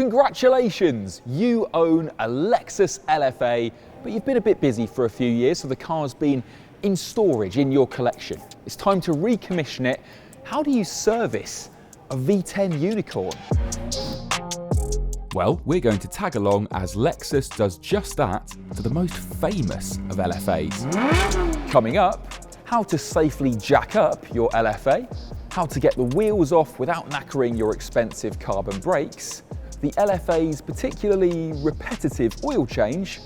Congratulations, you own a Lexus LFA, but you've been a bit busy for a few years, so the car's been in storage in your collection. It's time to recommission it. How do you service a V10 unicorn? Well, we're going to tag along as Lexus does just that to the most famous of LFAs. Coming up, how to safely jack up your LFA, how to get the wheels off without knackering your expensive carbon brakes, the LFA's particularly repetitive oil change,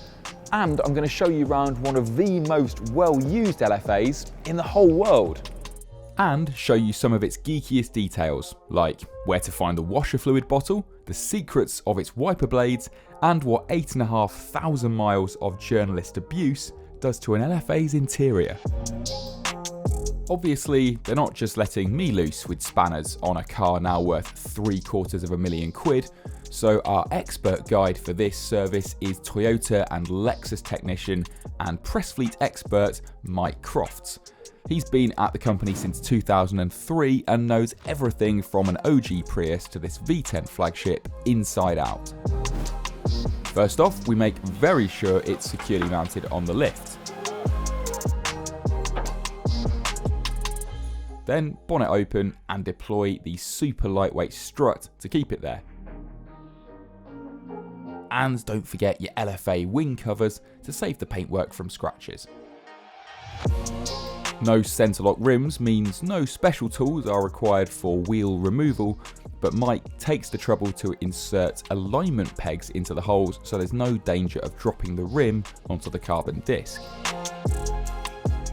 and I'm going to show you around one of the most well-used LFAs in the whole world. And show you some of its geekiest details, like where to find the washer fluid bottle, the secrets of its wiper blades, and what 8,500 miles of journalist abuse does to an LFA's interior. Obviously, they're not just letting me loose with spanners on a car now worth £750,000, so our expert guide for this service is Toyota and Lexus technician and press fleet expert Mike Crofts. He's been at the company since 2003 and knows everything from an OG Prius to this V10 flagship inside out. First off, we make very sure it's securely mounted on the lift. Then bonnet open and deploy the super lightweight strut to keep it there. And don't forget your LFA wing covers to save the paintwork from scratches. No centre lock rims means no special tools are required for wheel removal, but Mike takes the trouble to insert alignment pegs into the holes so there's no danger of dropping the rim onto the carbon disc.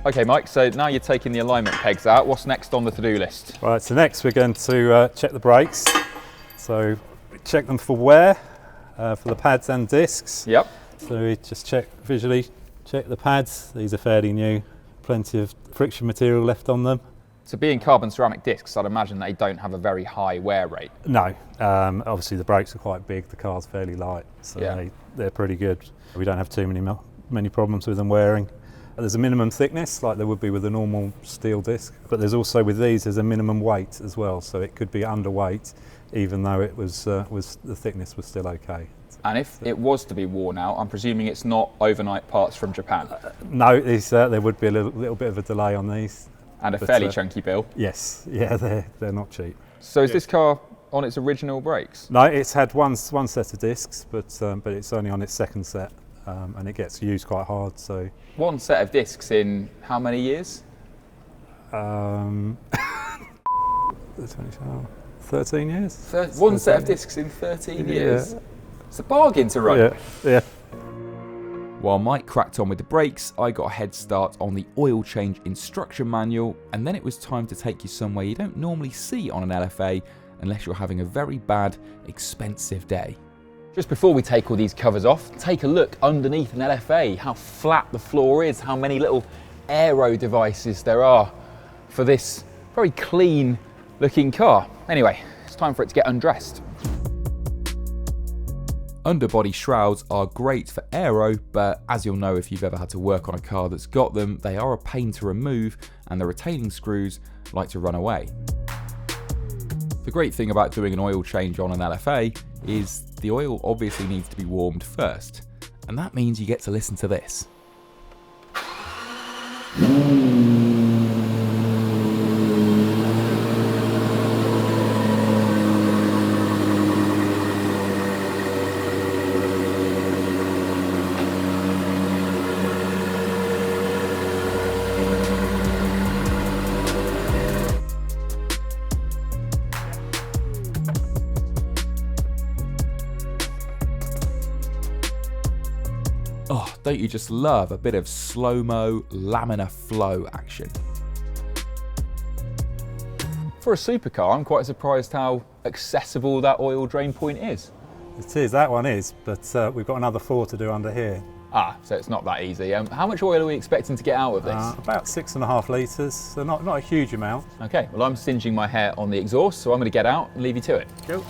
Okay Mike, so now you're taking the alignment pegs out, what's next on the to-do list? Right, so next we're going to check the brakes. So check them for wear, for the pads and discs. Yep. So we just visually check the pads. These are fairly new, plenty of friction material left on them. So being carbon ceramic discs, I'd imagine they don't have a very high wear rate. No, obviously the brakes are quite big, the car's fairly light, so yeah, they're pretty good. We don't have too many problems with them wearing. There's a minimum thickness, like there would be with a normal steel disc, but there's also with these, there's a minimum weight as well, so it could be underweight, even though it was the thickness was still okay. And if it was to be worn out, I'm presuming it's not overnight parts from Japan? No, there would be a little bit of a delay on these. And a fairly chunky bill? Yes, yeah, they're not cheap. So is this car on its original brakes? No, it's had one set of discs, but it's only on its second set, and it gets used quite hard. So one set of discs in how many years? 13 years. One set of discs in 13 years? It's a bargain to run. Yeah. While Mike cracked on with the brakes, I got a head start on the oil change instruction manual, and then it was time to take you somewhere you don't normally see on an LFA unless you're having a very bad, expensive day. Just before we take all these covers off, take a look underneath an LFA, how flat the floor is, how many little aero devices there are for this very clean looking car. Anyway, it's time for it to get undressed. Underbody shrouds are great for aero, but as you'll know if you've ever had to work on a car that's got them, they are a pain to remove and the retaining screws like to run away. The great thing about doing an oil change on an LFA is the oil obviously needs to be warmed first, and that means you get to listen to this. Oh, don't you just love a bit of slow-mo laminar flow action? For a supercar, I'm quite surprised how accessible that oil drain point is. It is, that one is, but we've got another 4 to do under here. Ah, so it's not that easy. How much oil are we expecting to get out of this? About 6.5 litres, so not a huge amount. Okay, well I'm singeing my hair on the exhaust, so I'm going to get out and leave you to it. Cool.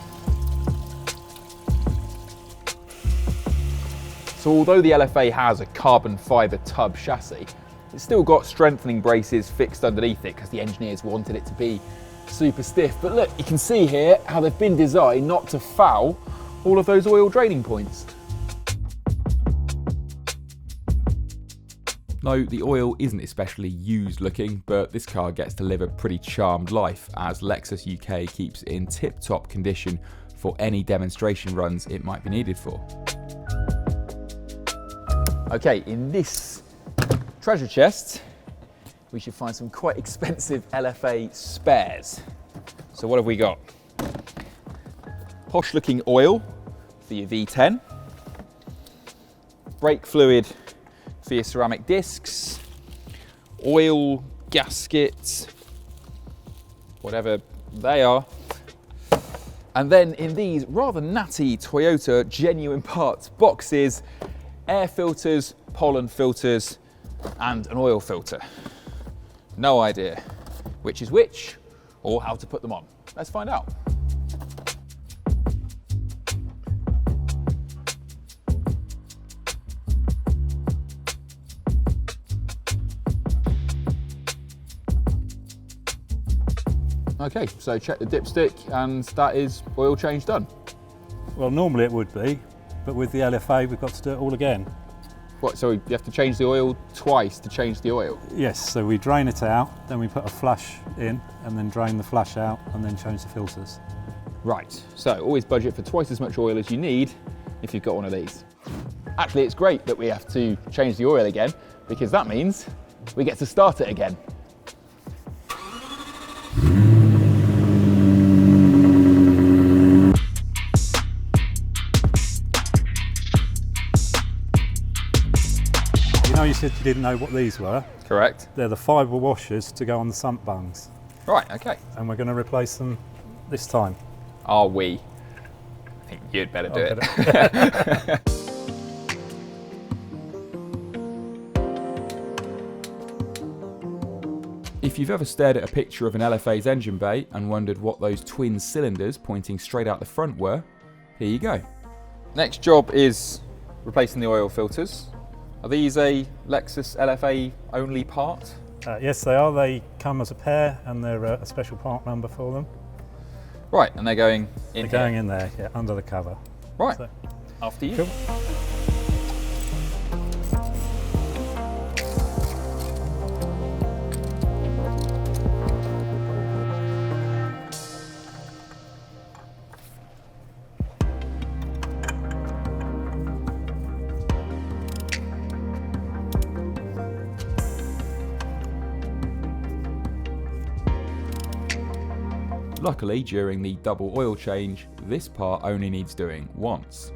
So although the LFA has a carbon fibre tub chassis, it's still got strengthening braces fixed underneath it because the engineers wanted it to be super stiff. But look, you can see here how they've been designed not to foul all of those oil draining points. No, the oil isn't especially used looking, but this car gets to live a pretty charmed life as Lexus UK keeps it in tip-top condition for any demonstration runs it might be needed for. Okay, in this treasure chest, we should find some quite expensive LFA spares. So what have we got? Posh looking oil for your V10, brake fluid for your ceramic discs, oil gaskets, whatever they are. And then in these rather natty Toyota genuine parts boxes, air filters, pollen filters, and an oil filter. No idea which is which or how to put them on. Let's find out. Okay, so check the dipstick and that is oil change done. Well, normally it would be, but with the LFA we've got to do it all again. What, so you have to change the oil twice to change the oil? Yes, so we drain it out, then we put a flash in, and then drain the flash out, and then change the filters. Right, so always budget for twice as much oil as you need if you've got one of these. Actually, it's great that we have to change the oil again, because that means we get to start it again. You said you didn't know what these were. Correct. They're the fibre washers to go on the sump bungs. Right, okay. And we're going to replace them this time. Are we? I think you'd better do it. If you've ever stared at a picture of an LFA's engine bay and wondered what those twin cylinders pointing straight out the front were, here you go. Next job is replacing the oil filters. Are these a Lexus LFA only part? Yes, they are. They come as a pair and they're a special part number for them. Right, and they're going in They're going in there, yeah, under the cover. Right, So, after you. cool. Luckily, during the double oil change, this part only needs doing once.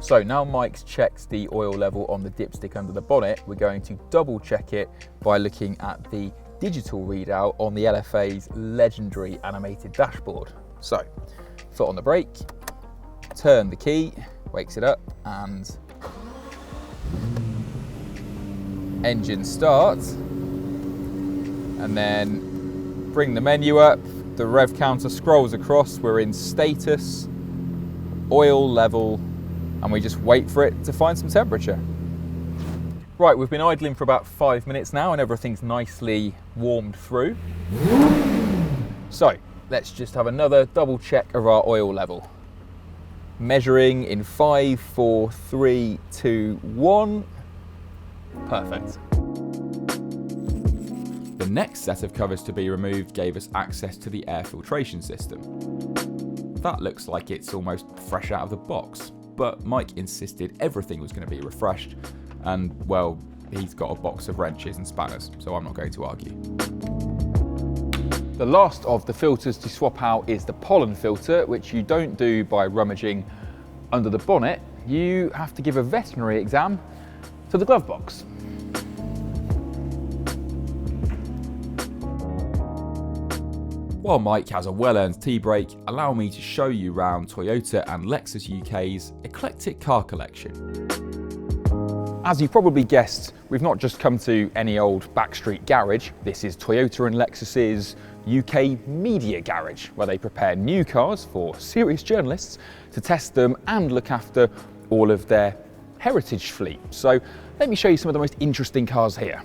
So now Mike's checked the oil level on the dipstick under the bonnet, we're going to double check it by looking at the digital readout on the LFA's legendary animated dashboard. So, foot on the brake, turn the key, wakes it up, and engine start. And then bring the menu up, the rev counter scrolls across, we're in status, oil level, and we just wait for it to find some temperature. Right, we've been idling for about 5 minutes now and everything's nicely warmed through. So, let's just have another double check of our oil level. Measuring in 5, 4, 3, 2, 1. Perfect. The next set of covers to be removed gave us access to the air filtration system. That looks like it's almost fresh out of the box, but Mike insisted everything was going to be refreshed, and well, he's got a box of wrenches and spanners, so I'm not going to argue. The last of the filters to swap out is the pollen filter, which you don't do by rummaging under the bonnet. You have to give a veterinary exam to the glove box. While Mike has a well-earned tea break, allow me to show you around Toyota and Lexus UK's eclectic car collection. As you've probably guessed, we've not just come to any old backstreet garage. This is Toyota and Lexus's UK media garage, where they prepare new cars for serious journalists to test them and look after all of their heritage fleet. So let me show you some of the most interesting cars here.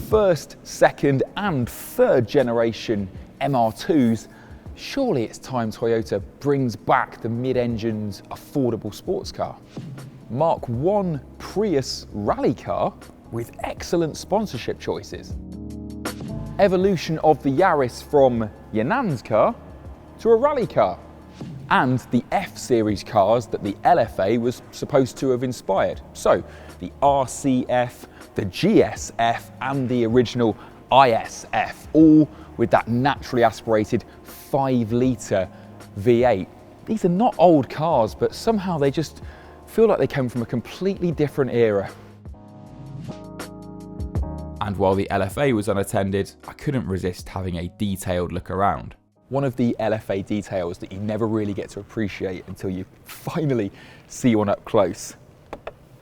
First, second and third generation MR2s. Surely it's time Toyota brings back the mid-engined affordable sports car. Mark I Prius rally car with excellent sponsorship choices. Evolution of the Yaris from your nan's car to a rally car. And the F-Series cars that the LFA was supposed to have inspired. So the RCF, the GSF and the original ISF, all with that naturally aspirated 5-litre V8. These are not old cars, but somehow they just feel like they come from a completely different era. And while the LFA was unattended, I couldn't resist having a detailed look around. One of the LFA details that you never really get to appreciate until you finally see one up close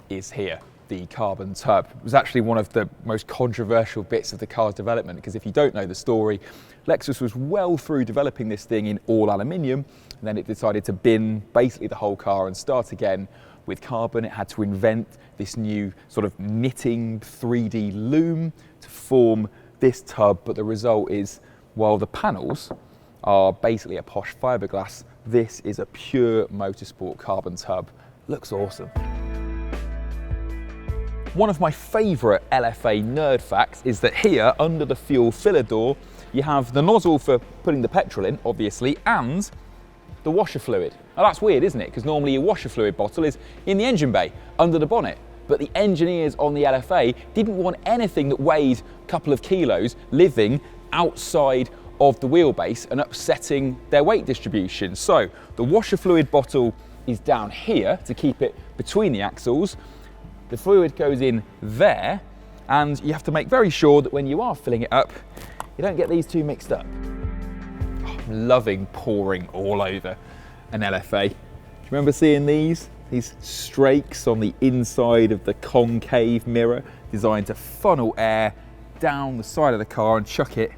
is here, the carbon tub. It was actually one of the most controversial bits of the car's development, because if you don't know the story, Lexus was well through developing this thing in all aluminium, and then it decided to bin basically the whole car and start again with carbon. It had to invent this new sort of knitting 3D loom to form this tub, but the result is, while the panels are basically a posh fiberglass, this is a pure motorsport carbon tub. Looks awesome. One of my favourite LFA nerd facts is that here, under the fuel filler door, you have the nozzle for putting the petrol in, obviously, and the washer fluid. Now that's weird, isn't it? Because normally your washer fluid bottle is in the engine bay, under the bonnet. But the engineers on the LFA didn't want anything that weighed a couple of kilos living outside of the wheelbase and upsetting their weight distribution. So the washer fluid bottle is down here to keep it between the axles. The fluid goes in there, and you have to make very sure that when you are filling it up, you don't get these two mixed up. Oh, I'm loving pouring all over an LFA. Do you remember seeing these? These strakes on the inside of the concave mirror designed to funnel air down the side of the car and chuck it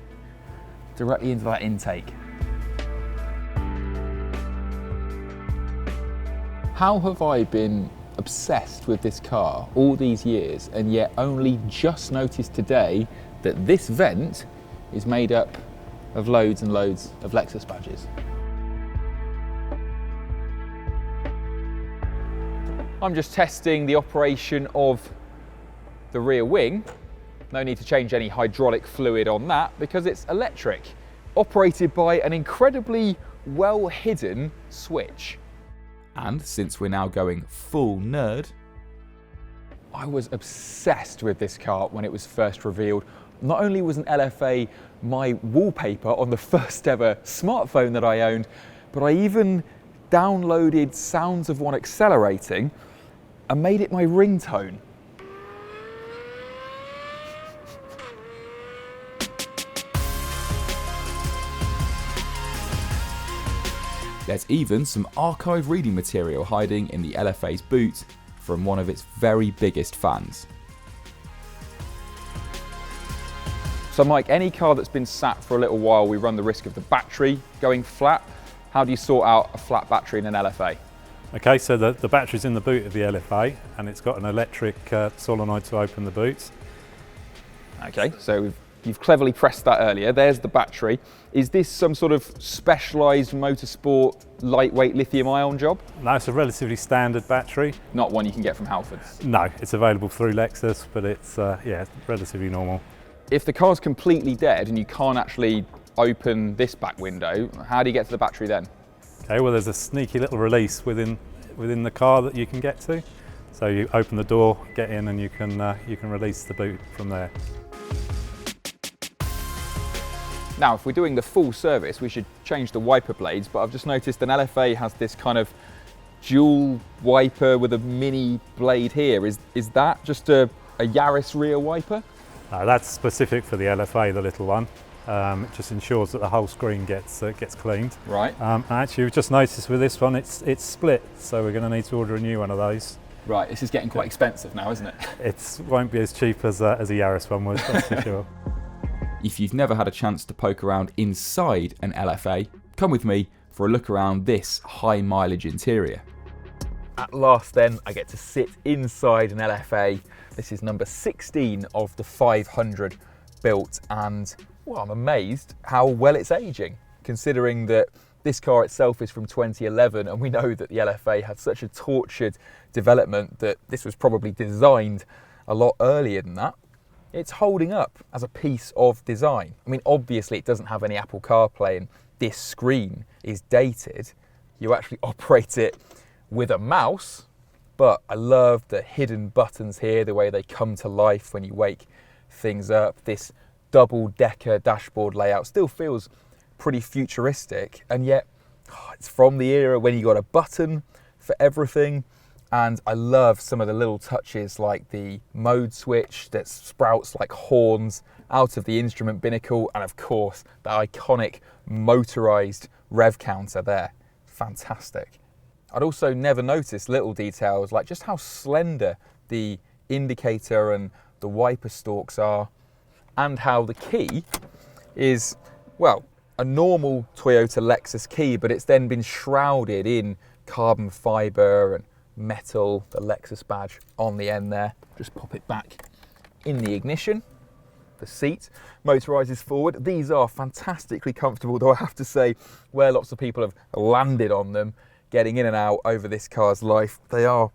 directly into that intake. How have I been obsessed with this car all these years and yet only just noticed today that this vent is made up of loads and loads of Lexus badges? I'm just testing the operation of the rear wing. No need to change any hydraulic fluid on that because it's electric, operated by an incredibly well hidden switch. And since we're now going full nerd, I was obsessed with this car when it was first revealed. Not only was an LFA my wallpaper on the first ever smartphone that I owned, but I even downloaded sounds of one accelerating and made it my ringtone. There's even some archive reading material hiding in the LFA's boot from one of its very biggest fans. So Mike, any car that's been sat for a little while, we run the risk of the battery going flat. How do you sort out a flat battery in an LFA? Okay, so the battery's in the boot of the LFA and it's got an electric solenoid to open the boot. Okay, so you've cleverly pressed that earlier. There's the battery. Is this some sort of specialised motorsport lightweight lithium ion job? No, it's a relatively standard battery. Not one you can get from Halfords? No, it's available through Lexus, but it's relatively normal. If the car's completely dead and you can't actually open this back window, how do you get to the battery then? Okay, well there's a sneaky little release within the car that you can get to. So you open the door, get in, and you can release the boot from there. Now, if we're doing the full service, we should change the wiper blades, but I've just noticed an LFA has this kind of dual wiper with a mini blade here. Is that just a Yaris rear wiper? No, that's specific for the LFA, the little one. It just ensures that the whole screen gets cleaned. Right. Actually, we've just noticed with this one, it's split, so we're going to need to order a new one of those. Right, this is getting quite expensive now, isn't it? It won't be as cheap as a Yaris one was, that's for sure. If you've never had a chance to poke around inside an LFA, come with me for a look around this high mileage interior. At last then, I get to sit inside an LFA. This is number 16 of the 500 built, and well, I'm amazed how well it's aging, considering that this car itself is from 2011, and we know that the LFA had such a tortured development that this was probably designed a lot earlier than that. It's holding up as a piece of design. I mean, obviously it doesn't have any Apple CarPlay, and this screen is dated. You actually operate it with a mouse, but I love the hidden buttons here, the way they come to life when you wake things up. This double-decker dashboard layout still feels pretty futuristic, and yet it's from the era when you got a button for everything. And I love some of the little touches, like the mode switch that sprouts like horns out of the instrument binnacle, and of course the iconic motorized rev counter there. Fantastic. I'd also never noticed little details like just how slender the indicator and the wiper stalks are, and how the key is, well, a normal Toyota Lexus key, but it's then been shrouded in carbon fiber and metal, the Lexus badge on the end there. Just pop it back in the ignition. The seat motorizes forward. These are fantastically comfortable, though I have to say, where lots of people have landed on them, getting in and out over this car's life, they are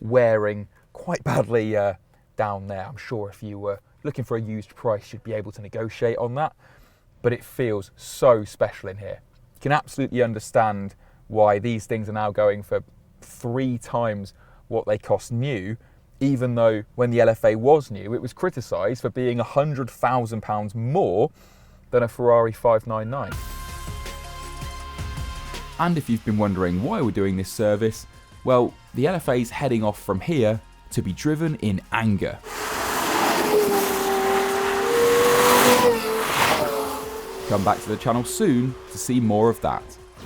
wearing quite badly down there. I'm sure if you were looking for a used price, you'd be able to negotiate on that, but it feels so special in here. You can absolutely understand why these things are now going for 3 times what they cost new, even though when the LFA was new, it was criticised for being £100,000 more than a Ferrari 599. And if you've been wondering why we're doing this service, well, the LFA's heading off from here to be driven in anger. Come back to the channel soon to see more of that.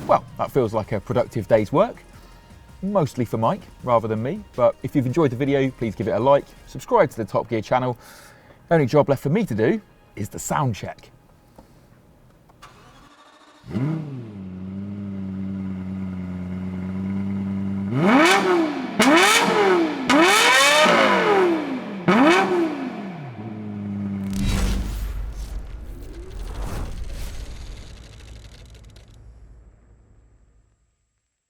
Well, that feels like a productive day's work. Mostly for Mike rather than me, but if you've enjoyed the video, please give it a like, subscribe to the Top Gear channel. The only job left for me to do is the sound check. Mm.